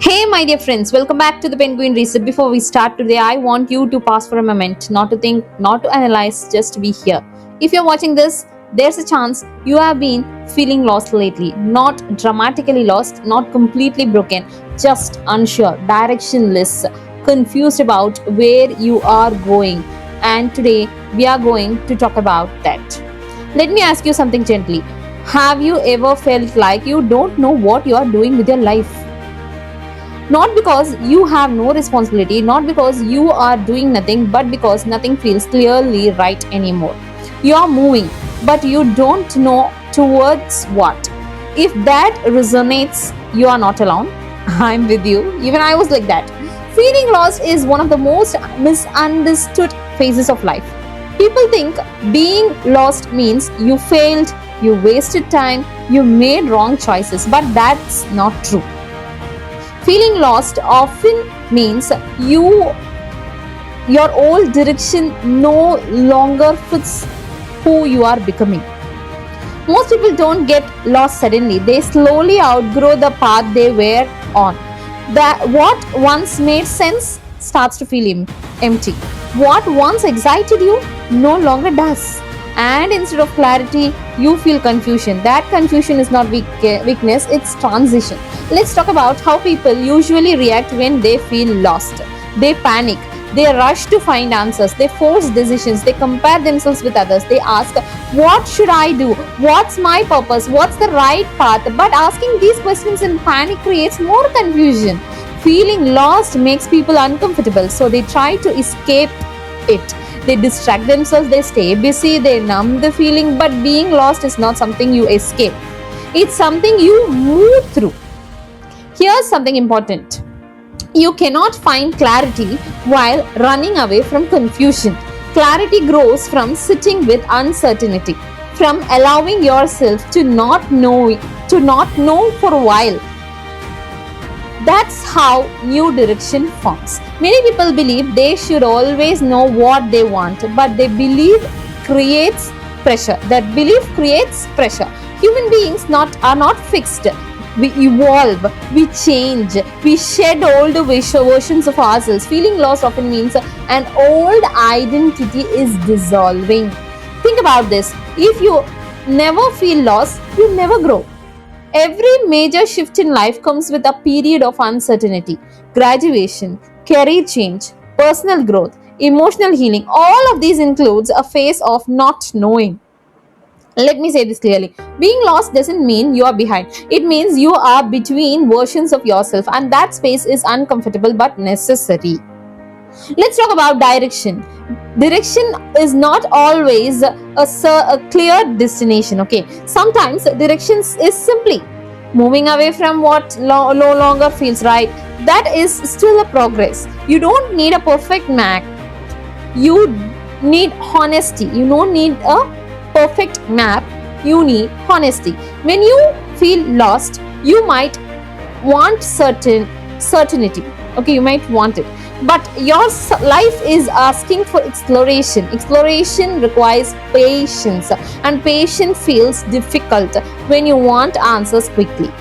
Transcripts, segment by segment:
Hey, my dear friends, welcome back to the Penguin Reset. Before we start today, I want you to pause for a moment, not to think, not to analyze, just to be here. If you're watching this, there's a chance you have been feeling lost lately. Not dramatically lost, not completely broken, just unsure, directionless, confused about where you are going. And today, we are going to talk about that. Let me ask you something gently. Have you ever felt like you don't know what you are doing with your life? Not because you have no responsibility, not because you are doing nothing, but because nothing feels clearly right anymore. You are moving, but you don't know towards what. If that resonates, you are not alone. I'm with you. Even I was like that. Feeling lost is one of the most misunderstood phases of life. People think being lost means you failed, you wasted time, you made wrong choices, but that's not true. Feeling lost often means your old direction no longer fits who you are becoming. Most people don't get lost suddenly. They slowly outgrow the path they were on. That what once made sense starts to feel empty. What once excited you no longer does. And instead of clarity, you feel confusion. That confusion is not weakness, it's transition. Let's talk about how people usually react when they feel lost. They panic, they rush to find answers, they force decisions, they compare themselves with others, they ask, what should I do? What's my purpose? What's the right path? But asking these questions in panic creates more confusion. Feeling lost makes people uncomfortable, so they try to escape it. They distract themselves, they stay busy, they numb the feeling, but being lost is not something you escape. It's something you move through. Here's something important. You cannot find clarity while running away from confusion. Clarity grows from sitting with uncertainty, from allowing yourself to not know for a while. That's how new direction forms. Many people believe they should always know what they want, but they believe creates pressure. That belief creates pressure. Human beings are not fixed. We evolve, we change, we shed old versions of ourselves. Feeling lost often means an old identity is dissolving. Think about this. If you never feel lost, you never grow. Every major shift in life comes with a period of uncertainty, graduation, career change, personal growth, emotional healing. All of these includes a phase of not knowing. Let me say this clearly. Being lost doesn't mean you are behind. It means you are between versions of yourself, and that space is uncomfortable but necessary. Let's talk about direction. Direction is not always a clear destination. Okay, sometimes directions is simply moving away from what no longer feels right. That is still a progress. You don't need a perfect map. You need honesty. You don't need a perfect map. You need honesty. When you feel lost, you might want certainty. Okay, you might want it, but your life is asking for exploration. Exploration requires patience, and patience feels difficult when you want answers quickly.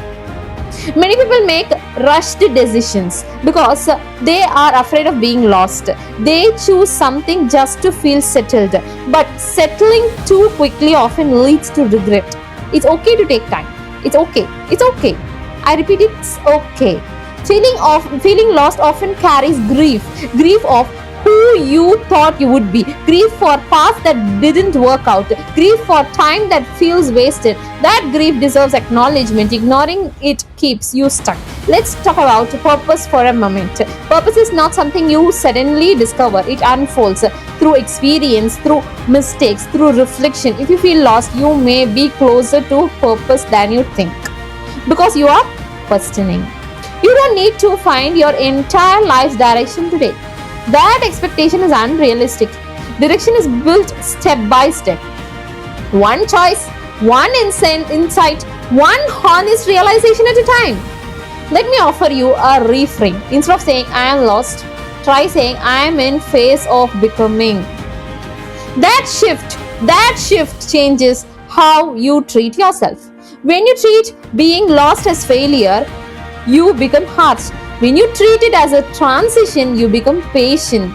Many people make rushed decisions because they are afraid of being lost. They choose something just to feel settled, but settling too quickly often leads to regret. It's okay to take time. It's okay. It's okay. I repeat, it's okay. Feeling lost often carries grief of who you thought you would be, grief for paths that didn't work out, grief for time that feels wasted. That grief deserves acknowledgement. Ignoring it keeps you stuck. Let's talk about purpose for a moment. Purpose is not something you suddenly discover. It unfolds through experience, through mistakes, through reflection. If you feel lost, you may be closer to purpose than you think, because you are questioning. You don't need to find your entire life's direction today. That expectation is unrealistic. Direction is built step by step. One choice, one insight, one honest realization at a time. Let me offer you a reframe. Instead of saying I am lost, try saying I am in phase of becoming. That shift changes how you treat yourself. When you treat being lost as failure, you become harsh. When you treat it as a transition, you become patient,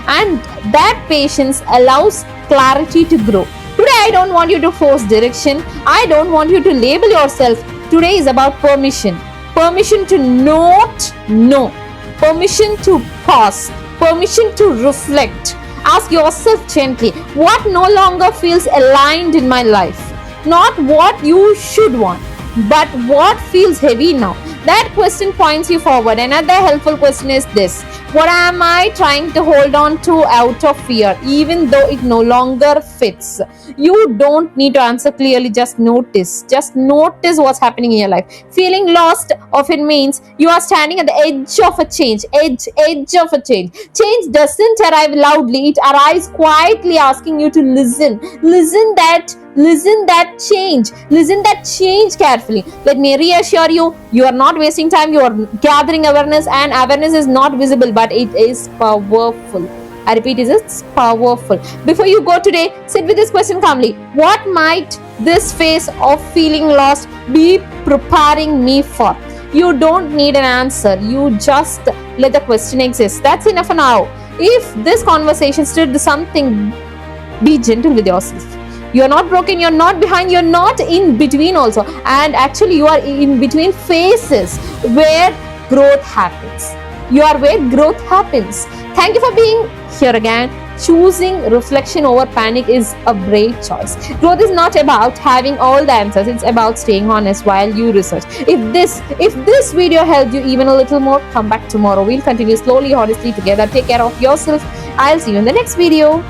and that patience allows clarity to grow. Today, I don't want you to force direction. I don't want you to label yourself. Today is about permission. Permission to not know. Permission to pause. Permission to reflect. Ask yourself gently, what no longer feels aligned in my life? Not what you should want, but what feels heavy now. That question points you forward. Another helpful question is this: what am I trying to hold on to out of fear, even though it no longer fits? You don't need to answer clearly, just notice. Just notice what's happening in your life. Feeling lost often means you are standing at the edge of a change. Edge of a change. Change doesn't arrive loudly, it arrives quietly, asking you to listen. Listen that change carefully. Let me reassure you, you are not wasting time. You are gathering awareness, and awareness is not visible, but it is powerful. I repeat, it's powerful. Before you go today, sit with this question calmly: what might this phase of feeling lost be preparing me for? You don't need an answer, you just let the question exist. That's enough for now. If this conversation stirred something, be gentle with yourself. You're not broken, you're not behind, you're not in between also. And actually, you are in between phases where growth happens. You are where growth happens. Thank you for being here again. Choosing reflection over panic is a brave choice. Growth is not about having all the answers, it's about staying honest while you research. If this video helped you even a little more, come back tomorrow. We'll continue slowly, honestly together. Take care of yourself. I'll see you in the next video.